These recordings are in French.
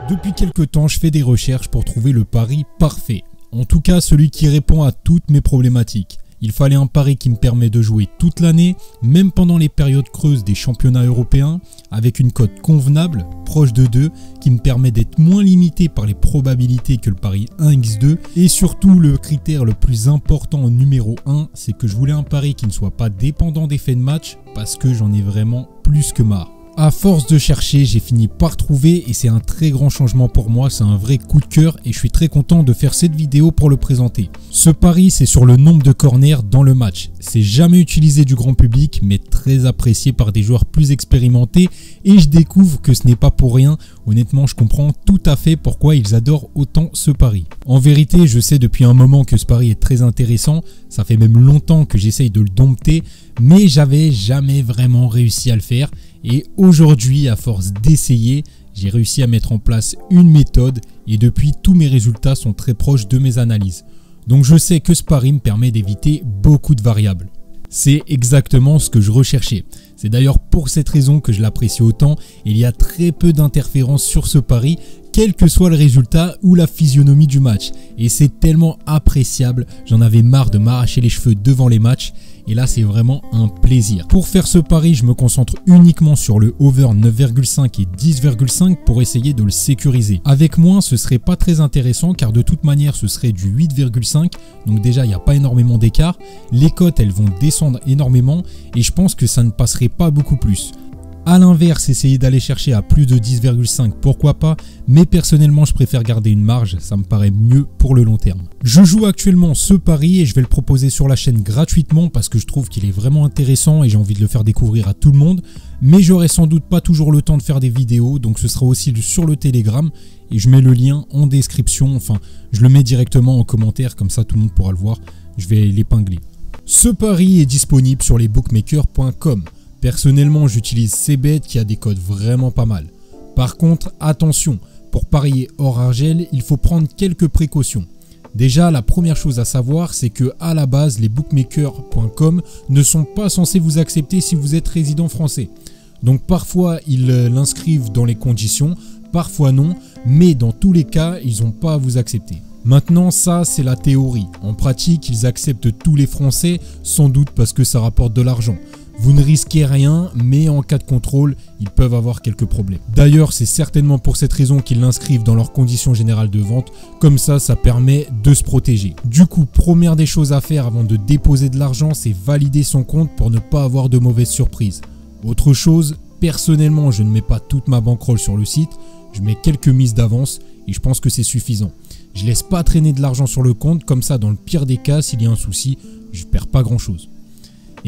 Depuis quelques temps, je fais des recherches pour trouver le pari parfait. En tout cas, celui qui répond à toutes mes problématiques. Il fallait un pari qui me permet de jouer toute l'année, même pendant les périodes creuses des championnats européens, avec une cote convenable, proche de 2, qui me permet d'être moins limité par les probabilités que le pari 1x2. Et surtout, le critère le plus important en numéro 1, c'est que je voulais un pari qui ne soit pas dépendant des faits de match, parce que j'en ai vraiment plus que marre. À force de chercher, j'ai fini par trouver et c'est un très grand changement pour moi, c'est un vrai coup de cœur et je suis très content de faire cette vidéo pour le présenter. Ce pari, c'est sur le nombre de corners dans le match. C'est jamais utilisé du grand public mais très apprécié par des joueurs plus expérimentés et je découvre que ce n'est pas pour rien. Honnêtement, je comprends tout à fait pourquoi ils adorent autant ce pari. En vérité, je sais depuis un moment que ce pari est très intéressant, ça fait même longtemps que j'essaye de le dompter, mais j'avais jamais vraiment réussi à le faire. Et aujourd'hui, à force d'essayer, j'ai réussi à mettre en place une méthode et depuis, tous mes résultats sont très proches de mes analyses. Donc je sais que ce pari me permet d'éviter beaucoup de variables. C'est exactement ce que je recherchais. C'est d'ailleurs pour cette raison que je l'apprécie autant. Il y a très peu d'interférences sur ce pari, quel que soit le résultat ou la physionomie du match. Et c'est tellement appréciable, j'en avais marre de m'arracher les cheveux devant les matchs. Et là, c'est vraiment un plaisir. Pour faire ce pari, je me concentre uniquement sur le over 9,5 et 10,5 pour essayer de le sécuriser. Avec moins, ce serait pas très intéressant car de toute manière, ce serait du 8,5. Donc déjà, il n'y a pas énormément d'écart. Les cotes, elles vont descendre énormément et je pense que ça ne passerait pas beaucoup plus. A l'inverse, essayer d'aller chercher à plus de 10,5, pourquoi pas, mais personnellement je préfère garder une marge, ça me paraît mieux pour le long terme. Je joue actuellement ce pari et je vais le proposer sur la chaîne gratuitement parce que je trouve qu'il est vraiment intéressant et j'ai envie de le faire découvrir à tout le monde, mais j'aurai sans doute pas toujours le temps de faire des vidéos, donc ce sera aussi sur le Telegram et je mets le lien en description, enfin je le mets directement en commentaire, comme ça tout le monde pourra le voir, je vais l'épingler. Ce pari est disponible sur lesbookmakers.com. Personnellement, j'utilise CBET qui a des codes vraiment pas mal. Par contre, attention, pour parier hors argel, il faut prendre quelques précautions. Déjà, la première chose à savoir, c'est que à la base, les bookmakers.com ne sont pas censés vous accepter si vous êtes résident français. Donc parfois, ils l'inscrivent dans les conditions, parfois non, mais dans tous les cas, ils n'ont pas à vous accepter. Maintenant, ça, c'est la théorie. En pratique, ils acceptent tous les Français, sans doute parce que ça rapporte de l'argent. Vous ne risquez rien, mais en cas de contrôle, ils peuvent avoir quelques problèmes. D'ailleurs, c'est certainement pour cette raison qu'ils l'inscrivent dans leurs conditions générales de vente. Comme ça permet de se protéger. Du coup, première des choses à faire avant de déposer de l'argent, c'est valider son compte pour ne pas avoir de mauvaises surprises. Autre chose, personnellement, je ne mets pas toute ma bankroll sur le site. Je mets quelques mises d'avance et je pense que c'est suffisant. Je laisse pas traîner de l'argent sur le compte, comme ça, dans le pire des cas, s'il y a un souci, je perds pas grand chose.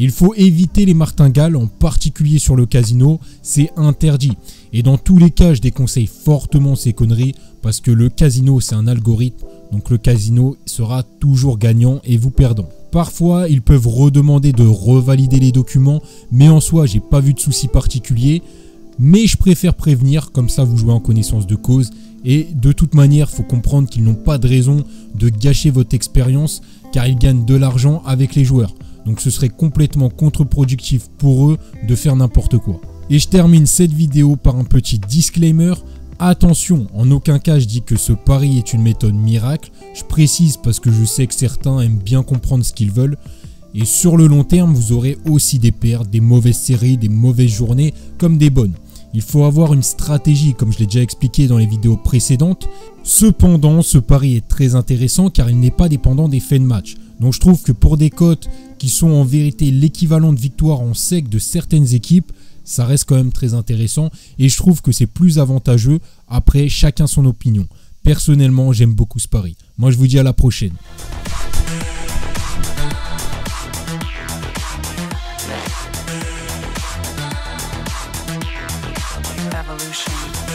Il faut éviter les martingales, en particulier sur le casino, c'est interdit. Et dans tous les cas, je déconseille fortement ces conneries parce que le casino, c'est un algorithme. Donc le casino sera toujours gagnant et vous perdant. Parfois, ils peuvent redemander de revalider les documents, mais en soi, j'ai pas vu de souci particulier. Mais je préfère prévenir, comme ça vous jouez en connaissance de cause. Et de toute manière, il faut comprendre qu'ils n'ont pas de raison de gâcher votre expérience car ils gagnent de l'argent avec les joueurs. Donc ce serait complètement contre-productif pour eux de faire n'importe quoi. Et je termine cette vidéo par un petit disclaimer. Attention, en aucun cas je dis que ce pari est une méthode miracle. Je précise parce que je sais que certains aiment bien comprendre ce qu'ils veulent. Et sur le long terme, vous aurez aussi des pertes, des mauvaises séries, des mauvaises journées comme des bonnes. Il faut avoir une stratégie comme je l'ai déjà expliqué dans les vidéos précédentes. Cependant, ce pari est très intéressant car il n'est pas dépendant des faits de match. Donc je trouve que pour des cotes qui sont en vérité l'équivalent de victoire en sec de certaines équipes, ça reste quand même très intéressant et je trouve que c'est plus avantageux. Après, chacun son opinion. Personnellement, j'aime beaucoup ce pari. Moi, je vous dis à la prochaine. Evolution.